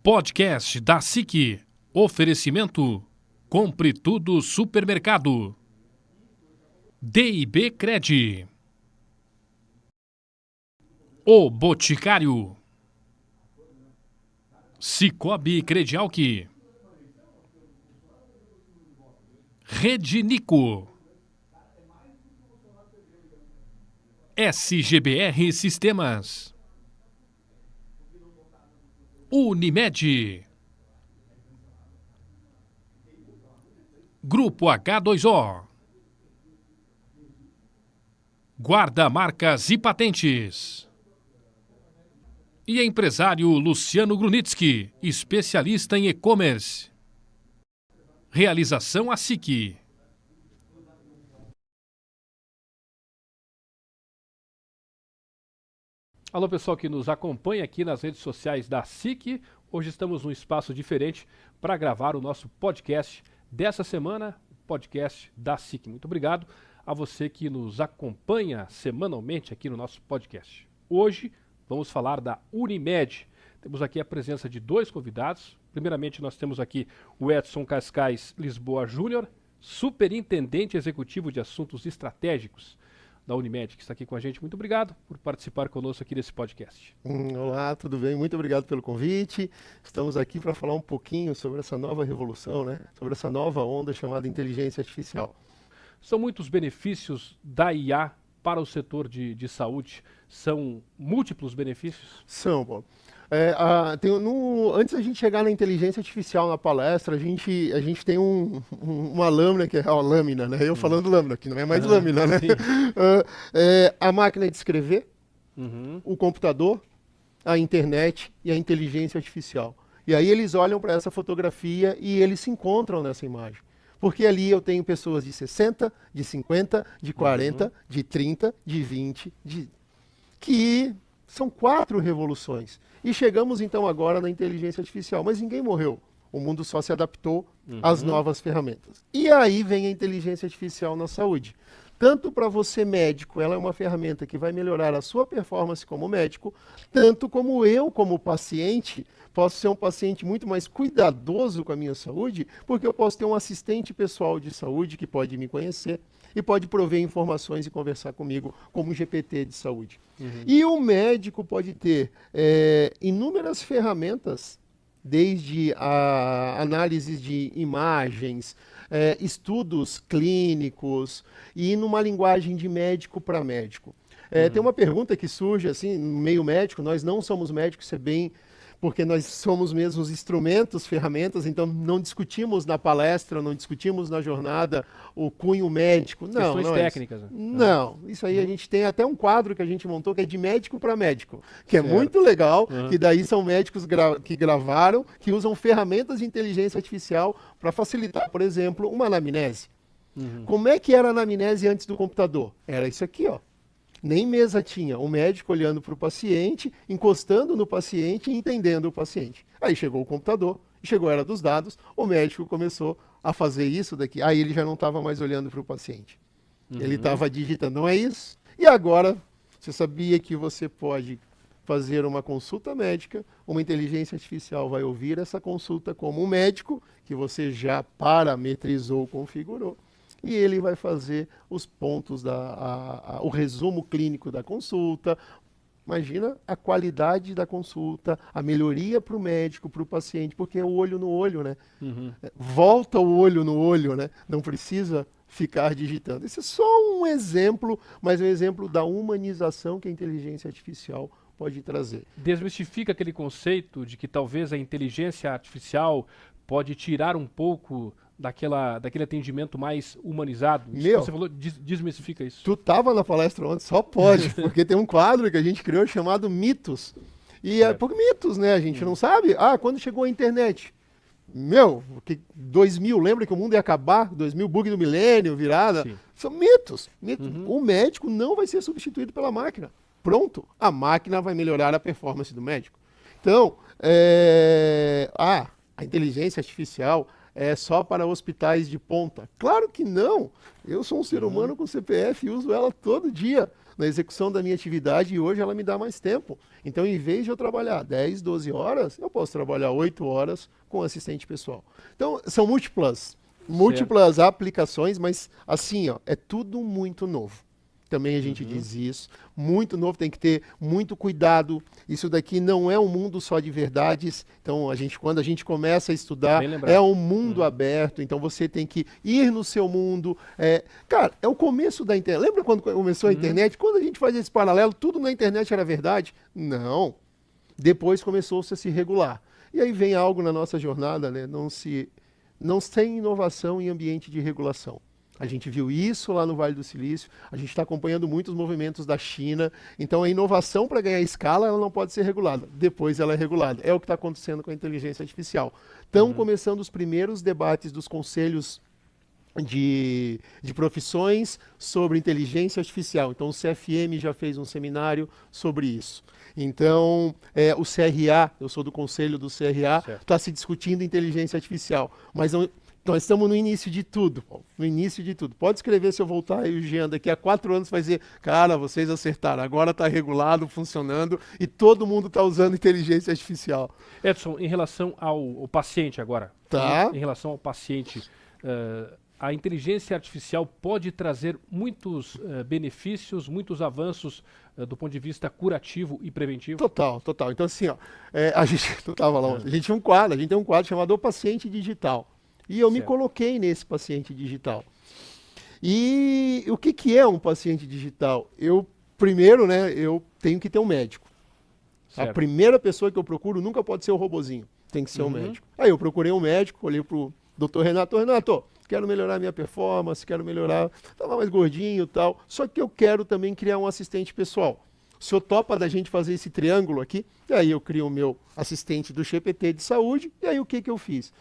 Podcast da SIC. Oferecimento. Compre Tudo Supermercado. D&B Cred. O Boticário. Cicobi Credialc. Rede Nico. SGBR Sistemas. Unimed. Grupo H2O. Guarda Marcas e Patentes. E empresário Luciano Grunitsky, especialista em e-commerce. Realização a SIC. Alô, pessoal que nos acompanha aqui nas redes sociais da SIC. Hoje estamos num espaço diferente para gravar o nosso podcast dessa semana, o podcast da SIC. Muito obrigado a você que nos acompanha semanalmente aqui no nosso podcast. Hoje vamos falar da Unimed. Temos aqui a presença de dois convidados. Primeiramente, nós temos aqui o Edson Cascais Lisboa Júnior, superintendente executivo de assuntos estratégicos da Unimed, que está aqui com a gente. Muito obrigado por participar conosco aqui desse podcast. Olá, tudo bem? Muito obrigado pelo convite. Estamos aqui para falar um pouquinho sobre essa nova revolução, né? Sobre essa nova onda chamada inteligência artificial. São muitos benefícios da IA para o setor de saúde? São múltiplos benefícios? São, Paulo. Antes da gente chegar na inteligência artificial na palestra, a gente tem uma lâmina, que é a lâmina, né? Eu falando lâmina, que não é mais lâmina, né? A máquina de escrever, o computador, a internet e a inteligência artificial. E aí eles olham para essa fotografia e eles se encontram nessa imagem. Porque ali eu tenho pessoas de 60, de 50, de 40, de 30, de 20, que são 4 revoluções. E chegamos então agora na inteligência artificial. Mas ninguém morreu. O mundo só se adaptou às novas ferramentas. E aí vem a inteligência artificial na saúde. Tanto para você médico, ela é uma ferramenta que vai melhorar a sua performance como médico, tanto como eu, como paciente, posso ser um paciente muito mais cuidadoso com a minha saúde, porque eu posso ter um assistente pessoal de saúde que pode me conhecer e pode prover informações e conversar comigo como um GPT de saúde. E o médico pode ter inúmeras ferramentas, desde a análise de imagens, estudos clínicos e numa linguagem de médico para médico. Tem uma pergunta que surge assim, no meio médico, nós não somos médicos, isso é bem... porque nós somos mesmo os instrumentos, ferramentas, então não discutimos na palestra, não discutimos na jornada o cunho médico. Não, questões não técnicas. É isso. Não, isso aí a gente tem até um quadro que a gente montou que é de médico para médico, que é certo. muito legal, que daí são médicos que gravaram, que usam ferramentas de inteligência artificial para facilitar, por exemplo, uma anamnese. Como é que era a anamnese antes do computador? Era isso aqui, ó. Nem mesa tinha, o médico olhando para o paciente, encostando no paciente e entendendo o paciente. Aí chegou o computador, chegou a era dos dados, o médico começou a fazer isso daqui. Aí ele já não estava mais olhando para o paciente. Ele estava digitando, não é isso? E agora, você sabia que você pode fazer uma consulta médica, uma inteligência artificial vai ouvir essa consulta como um médico, que você já parametrizou, configurou. E ele vai fazer os pontos, o resumo clínico da consulta. Imagina a qualidade da consulta, a melhoria para o médico, para o paciente, porque é o olho no olho, né? Volta o olho no olho, né? Não precisa ficar digitando. Esse é só um exemplo, mas é um exemplo da humanização que a inteligência artificial pode trazer. Desmistifica aquele conceito de que talvez a inteligência artificial pode tirar um pouco daquele atendimento mais humanizado. Você falou, desmistifica isso. Tu estava na palestra ontem, só pode, porque tem um quadro que a gente criou chamado Mitos. E é por mitos, né? A gente não sabe. Quando chegou a internet? 2000, lembra que o mundo ia acabar? 2000, bug do milênio, virada. Sim. São mitos. O médico não vai ser substituído pela máquina. Pronto, a máquina vai melhorar a performance do médico. Então, a inteligência artificial é só para hospitais de ponta. Claro que não. Eu sou um ser humano com CPF e uso ela todo dia. na execução da minha atividade e hoje ela me dá mais tempo. Então, em vez de eu trabalhar 10, 12 horas, eu posso trabalhar 8 horas com assistente pessoal. Então, são múltiplas aplicações, mas assim, ó, é tudo muito novo. Também a gente diz isso, muito novo, tem que ter muito cuidado. Isso daqui não é um mundo só de verdades. Então, quando a gente começa a estudar, é um mundo aberto. Então, você tem que ir no seu mundo. Cara, é o começo da internet. Lembra quando começou a internet? Quando a gente faz esse paralelo, tudo na internet era verdade? Não. Depois começou-se a se regular. E aí vem algo na nossa jornada, né? Não tem inovação em ambiente de regulação. A gente viu isso lá no Vale do Silício, a gente está acompanhando muitos movimentos da China, então a inovação para ganhar escala ela não pode ser regulada, depois ela é regulada. É o que está acontecendo com a inteligência artificial. Estão começando os primeiros debates dos conselhos de profissões sobre inteligência artificial. Então o CFM já fez um seminário sobre isso. Então, o CRA, eu sou do conselho do CRA, está se discutindo inteligência artificial, mas nós estamos no início de tudo, Paulo, no início de tudo. Pode escrever se eu voltar aí, o Jean, daqui a 4 anos vai dizer, cara, vocês acertaram, agora está regulado, funcionando e todo mundo está usando inteligência artificial. Edson, em relação ao paciente agora, em relação ao paciente, a inteligência artificial pode trazer muitos benefícios, muitos avanços do ponto de vista curativo e preventivo? Total. Então assim, ó, a gente tem um quadro chamado O Paciente Digital. E eu me coloquei nesse paciente digital. E o que é um paciente digital? Primeiro, né, eu tenho que ter um médico. Certo. A primeira pessoa que eu procuro nunca pode ser o robozinho, tem que ser um médico. Aí eu procurei um médico, olhei pro Dr. Renato, quero melhorar minha performance, estava mais gordinho e tal, só que eu quero também criar um assistente pessoal. O senhor topa da gente fazer esse triângulo aqui? E aí eu crio o meu assistente do GPT de saúde, e aí o que eu fiz?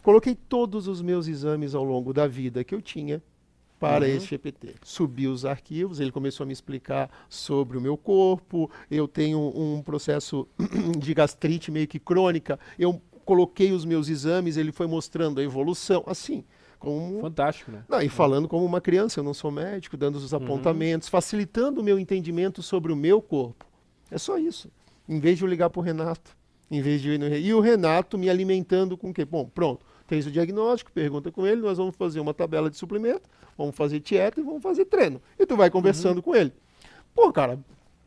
Coloquei todos os meus exames ao longo da vida que eu tinha para esse GPT. Subi os arquivos, ele começou a me explicar sobre o meu corpo, eu tenho um processo de gastrite meio que crônica, eu coloquei os meus exames, ele foi mostrando a evolução, assim. Fantástico, né? E falando como uma criança, eu não sou médico, dando os apontamentos, facilitando o meu entendimento sobre o meu corpo. É só isso. Em vez de eu ligar para o Renato, e o Renato me alimentando com o quê? Bom, pronto, fez o diagnóstico, pergunta com ele, nós vamos fazer uma tabela de suplemento, vamos fazer dieta e vamos fazer treino. E tu vai conversando com ele. Pô, cara,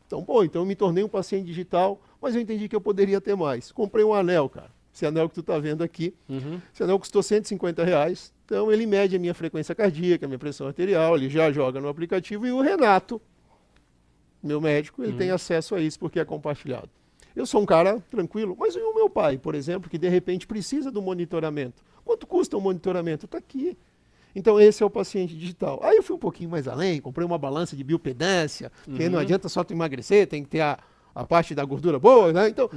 então eu me tornei um paciente digital, mas eu entendi que eu poderia ter mais. Comprei um anel, cara. Esse anel que tu tá vendo aqui, esse anel custou R$150, então ele mede a minha frequência cardíaca, a minha pressão arterial, ele já joga no aplicativo e o Renato, meu médico, ele tem acesso a isso porque é compartilhado. Eu sou um cara tranquilo, mas e o meu pai, por exemplo, que de repente precisa do monitoramento? Quanto custa um monitoramento? Está aqui. Então esse é o paciente digital. Aí eu fui um pouquinho mais além, comprei uma balança de biopedância, que não adianta só tu emagrecer, tem que ter a parte da gordura boa, né? Então,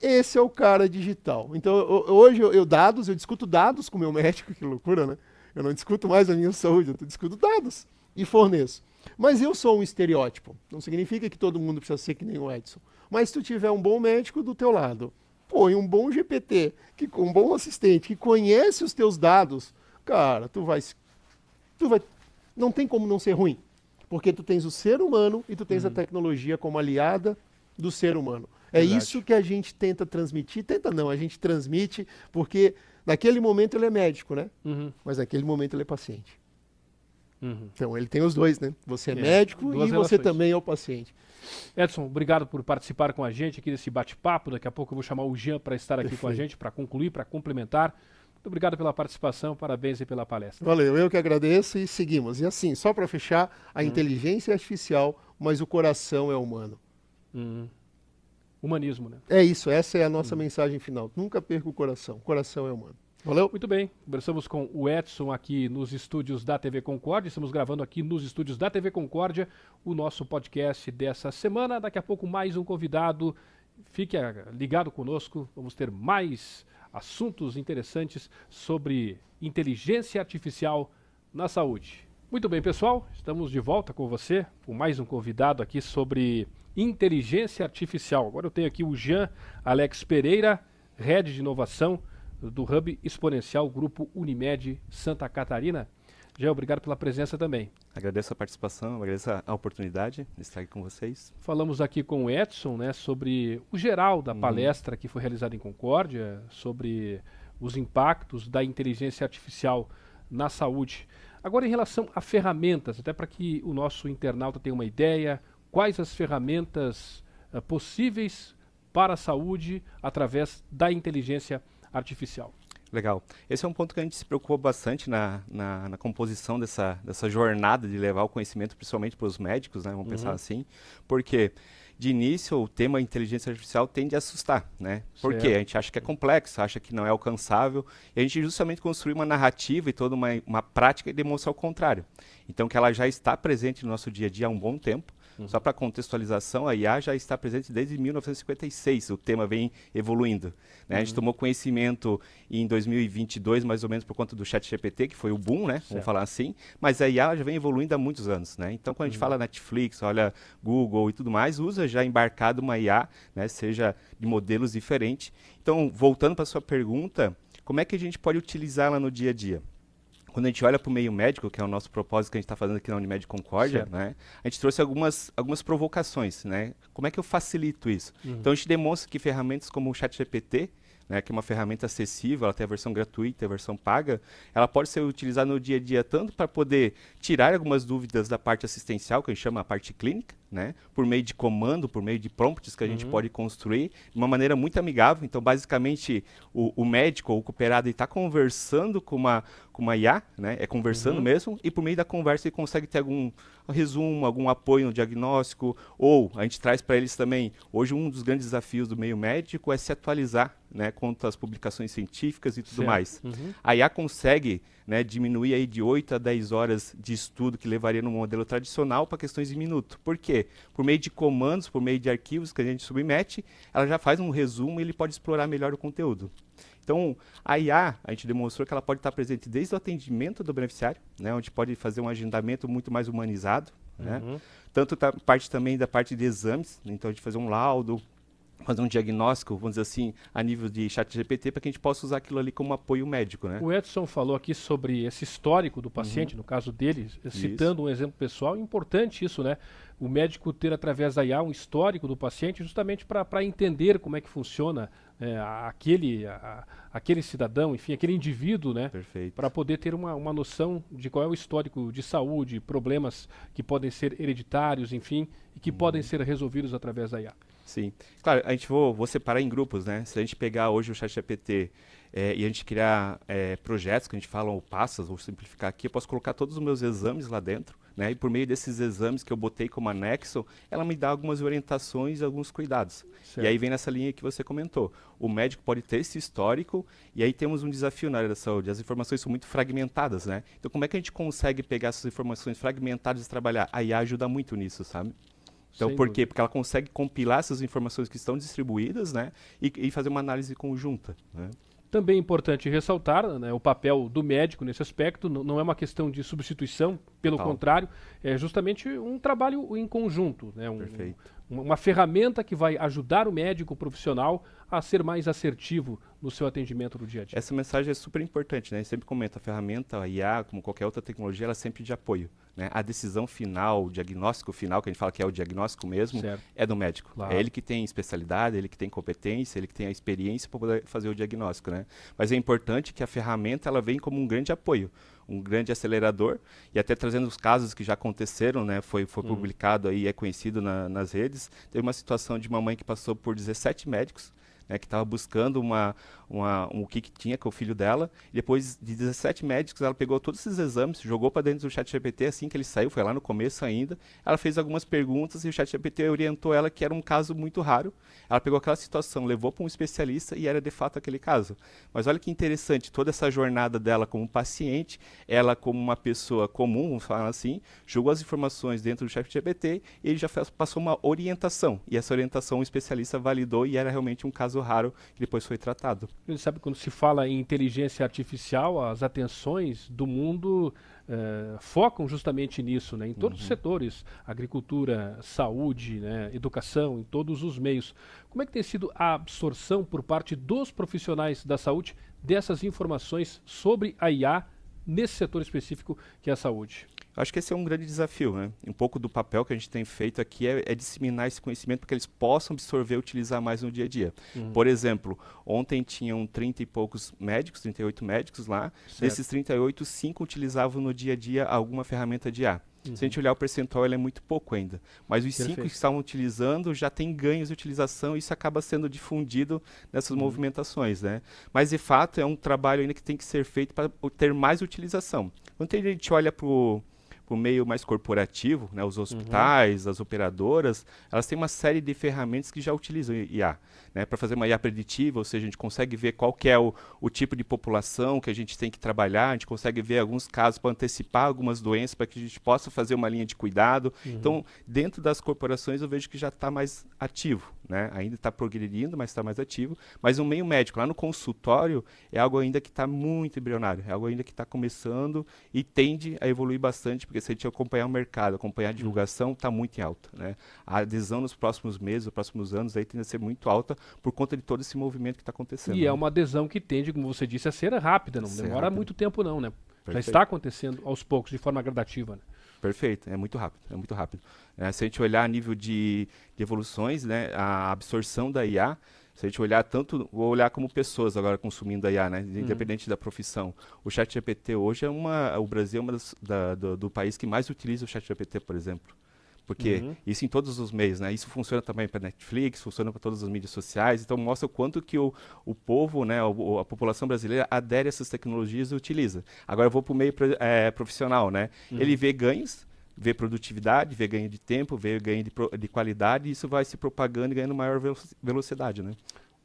esse é o cara digital. Então, hoje eu discuto dados com o meu médico, que loucura, né? Eu não discuto mais a minha saúde, eu discuto dados e forneço. Mas eu sou um estereótipo. Não significa que todo mundo precisa ser que nem o Edson. Mas se tu tiver um bom médico do teu lado, põe um bom GPT, um bom assistente, que conhece os teus dados, cara, tu vai... Não tem como não ser ruim. Porque tu tens o ser humano e tu tens a tecnologia como aliada do ser humano. É isso que a gente tenta transmitir. A gente transmite porque naquele momento ele é médico, né? Mas naquele momento ele é paciente. Então ele tem os dois, né? Você é médico e você também é o paciente. Edson, obrigado por participar com a gente aqui desse bate-papo. Daqui a pouco eu vou chamar o Jean para estar aqui com a gente, para concluir, para complementar. Muito obrigado pela participação, parabéns aí pela palestra. Valeu, eu que agradeço e seguimos. E assim, só para fechar, a inteligência é artificial, mas o coração é humano. Humanismo, né? É isso, essa é a nossa mensagem final. Nunca perca o coração é humano. Valeu? Muito bem, conversamos com o Edson aqui nos estúdios da TV Concórdia, estamos gravando aqui nos estúdios da TV Concórdia o nosso podcast dessa semana. Daqui a pouco mais um convidado, fique ligado conosco, vamos ter mais assuntos interessantes sobre inteligência artificial na saúde. Muito bem, pessoal, estamos de volta com você, com mais um convidado aqui sobre inteligência artificial. Agora eu tenho aqui o Jean Alex Pereira, Head de Inovação do Hub Exponencial Grupo Unimed Santa Catarina. Gé, obrigado pela presença também. Agradeço a participação, agradeço a oportunidade de estar aqui com vocês. Falamos aqui com o Edson, né, sobre o geral da palestra que foi realizada em Concórdia, sobre os impactos da inteligência artificial na saúde. Agora, em relação a ferramentas, até para que o nosso internauta tenha uma ideia, quais as ferramentas possíveis para a saúde através da inteligência artificial? Legal. Esse é um ponto que a gente se preocupou bastante na composição dessa jornada de levar o conhecimento, principalmente para os médicos, né? Vamos pensar assim, porque de início o tema inteligência artificial tende a assustar, né? Porque a gente acha que é complexo, acha que não é alcançável, e a gente justamente construiu uma narrativa e toda uma prática e demonstra o contrário. Então que ela já está presente no nosso dia a dia há um bom tempo. Só para contextualização, a IA já está presente desde 1956, o tema vem evoluindo. Né? A gente tomou conhecimento em 2022, mais ou menos, por conta do ChatGPT, que foi o boom, né? Vamos falar assim, mas a IA já vem evoluindo há muitos anos. Né? Então, quando a gente fala Netflix, olha Google e tudo mais, usa já embarcado uma IA, né? Seja de modelos diferentes. Então, voltando para a sua pergunta, como é que a gente pode utilizá-la no dia a dia? Quando a gente olha para o meio médico, que é o nosso propósito que a gente está fazendo aqui na Unimed Concórdia, né, a gente trouxe algumas provocações. Né? Como é que eu facilito isso? Então, a gente demonstra que ferramentas como o ChatGPT, né, que é uma ferramenta acessível, ela tem a versão gratuita e a versão paga, ela pode ser utilizada no dia a dia tanto para poder tirar algumas dúvidas da parte assistencial, que a gente chama a parte clínica, né, por meio de comando, por meio de prompts que a gente pode construir de uma maneira muito amigável. Então, basicamente, o médico ou o cooperado está conversando com uma IA, né, é conversando mesmo, e por meio da conversa ele consegue ter algum resumo, algum apoio no diagnóstico, ou a gente traz para eles também, hoje um dos grandes desafios do meio médico é se atualizar, né, quanto às publicações científicas e tudo mais. A IA consegue, né, diminuir aí de 8 a 10 horas de estudo que levaria no modelo tradicional para questões de minuto. Por quê? Por meio de comandos, por meio de arquivos que a gente submete, ela já faz um resumo e ele pode explorar melhor o conteúdo. Então, a IA, a gente demonstrou que ela pode estar presente desde o atendimento do beneficiário, né, onde pode fazer um agendamento muito mais humanizado, né, tanto parte também da parte de exames, né, então a gente fazer um laudo, fazer um diagnóstico, vamos dizer assim, a nível de ChatGPT, para que a gente possa usar aquilo ali como apoio médico, né? O Edson falou aqui sobre esse histórico do paciente, no caso dele, citando um exemplo pessoal. Importante isso, né? O médico ter, através da IA, um histórico do paciente, justamente para entender como é que funciona aquele cidadão, enfim, aquele indivíduo, né? Perfeito. Para poder ter uma noção de qual é o histórico de saúde, problemas que podem ser hereditários, enfim, e que podem ser resolvidos através da IA. Sim. Claro, a gente vou separar em grupos, né? Se a gente pegar hoje o ChatGPT e a gente criar projetos que a gente fala ou passos, vou simplificar aqui, eu posso colocar todos os meus exames lá dentro, né? E por meio desses exames que eu botei como anexo, ela me dá algumas orientações e alguns cuidados. Certo. E aí vem nessa linha que você comentou. O médico pode ter esse histórico e aí temos um desafio na área da saúde. As informações são muito fragmentadas, né? Então como é que a gente consegue pegar essas informações fragmentadas e trabalhar? A IA ajuda muito nisso, sabe? Então, por quê? Porque ela consegue compilar essas informações que estão distribuídas, né, e fazer uma análise conjunta, né? Também é importante ressaltar, né, o papel do médico nesse aspecto. Não é uma questão de substituição, pelo contrário, é justamente um trabalho em conjunto, né, uma ferramenta que vai ajudar o médico profissional a ser mais assertivo no seu atendimento do dia a dia. Essa mensagem é super importante, né? Eu sempre comento, a ferramenta, a IA, como qualquer outra tecnologia, ela é sempre de apoio, né? A decisão final, o diagnóstico final, que a gente fala que é o diagnóstico mesmo, é do médico. Claro. É ele que tem especialidade, ele que tem competência, ele que tem a experiência para poder fazer o diagnóstico, né? Mas é importante que a ferramenta ela vem como um grande apoio, um grande acelerador, e até trazendo os casos que já aconteceram, né? Foi publicado aí, é conhecido nas redes. Teve uma situação de uma mãe que passou por 17 médicos, né, que estava buscando o que tinha com o filho dela, e depois de 17 médicos, ela pegou todos esses exames, jogou para dentro do ChatGPT assim que ele saiu, foi lá no começo ainda, ela fez algumas perguntas e o ChatGPT orientou ela que era um caso muito raro. Ela pegou aquela situação, levou para um especialista e era de fato aquele caso. Mas olha que interessante, toda essa jornada dela como paciente, ela como uma pessoa comum, vamos falar assim, jogou as informações dentro do ChatGPT e ele já passou uma orientação, e essa orientação o especialista validou e era realmente um caso raro que depois foi tratado. Ele sabe, quando se fala em inteligência artificial, as atenções do mundo focam justamente nisso, né? Em todos os setores, agricultura, saúde, né? Educação, em todos os meios. Como é que tem sido a absorção por parte dos profissionais da saúde dessas informações sobre a IA nesse setor específico que é a saúde? Acho que esse é um grande desafio, né? Um pouco do papel que a gente tem feito aqui é disseminar esse conhecimento para que eles possam absorver e utilizar mais no dia a dia. Por exemplo, ontem tinham 30 e poucos médicos, 38 médicos lá. Certo. Desses 38, 5 utilizavam no dia a dia alguma ferramenta de IA. Se a gente olhar o percentual, ele é muito pouco ainda. Mas os 5 que estavam utilizando já têm ganhos de utilização e isso acaba sendo difundido nessas movimentações, né? Mas, de fato, é um trabalho ainda que tem que ser feito para ter mais utilização. Quando a gente olha para o meio mais corporativo, né, os hospitais, as operadoras, elas têm uma série de ferramentas que já utilizam IA, né, para fazer uma IA preditiva, ou seja, a gente consegue ver qual que é o tipo de população que a gente tem que trabalhar, a gente consegue ver alguns casos para antecipar algumas doenças, para que a gente possa fazer uma linha de cuidado. Então, dentro das corporações, eu vejo que já está mais ativo, né, ainda está progredindo, mas está mais ativo. Mas no meio médico, lá no consultório, é algo ainda que está muito embrionário, é algo ainda que está começando e tende a evoluir bastante, porque se a gente acompanhar o mercado, acompanhar a divulgação, está muito em alta, né? A adesão nos próximos meses, nos próximos anos, aí tende a ser muito alta por conta de todo esse movimento que está acontecendo. E é uma adesão que tende, como você disse, a ser rápida, não demora muito tempo não, né? Perfeito. Já está acontecendo aos poucos, de forma gradativa, né? Perfeito, é muito rápido, é muito rápido. Se a gente olhar a nível de evoluções, né, a absorção da IA, se a gente olhar tanto, vou olhar como pessoas agora consumindo a IA, né, independente da profissão. O ChatGPT hoje o Brasil é uma do país que mais utiliza o ChatGPT, por exemplo. Porque isso em todos os meios, né? Isso funciona também para Netflix, funciona para todas as mídias sociais. Então mostra o quanto que o povo, né, a população brasileira adere a essas tecnologias e utiliza. Agora eu vou para o meio profissional, né? Ele vê ganhos, vê produtividade, vê ganho de tempo, vê ganho de qualidade, e isso vai se propagando e ganhando maior velocidade, né?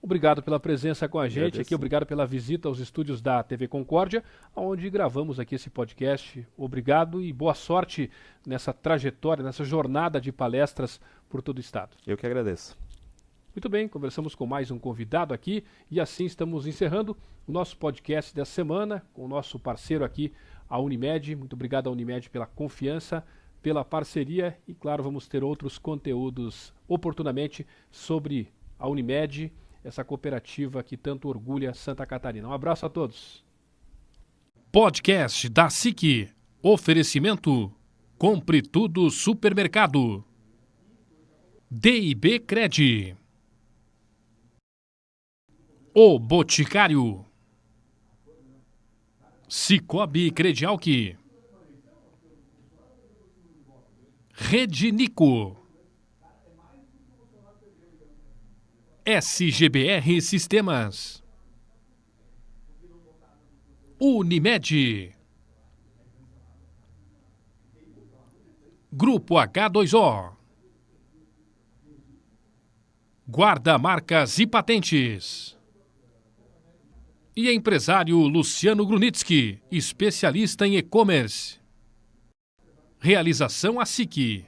Obrigado pela presença com a gente Agradeço. aqui, obrigado pela visita aos estúdios da TV Concórdia, onde gravamos aqui esse podcast. Obrigado e boa sorte nessa trajetória, nessa jornada de palestras por todo o estado. Eu que agradeço. Muito bem, conversamos com mais um convidado aqui e assim estamos encerrando o nosso podcast dessa semana com o nosso parceiro aqui, a Unimed. Muito obrigado à Unimed pela confiança, pela parceria e, claro, vamos ter outros conteúdos oportunamente sobre a Unimed, essa cooperativa que tanto orgulha Santa Catarina. Um abraço a todos. Podcast da SIC. Oferecimento. Compre Tudo Supermercado. DIB Cred. O Boticário. Cicobi Credialc. Rede Nico. SGBR Sistemas. Unimed. Grupo H2O. Guarda Marcas e Patentes. E empresário Luciano Grunitsky, especialista em e-commerce. Realização ASIC.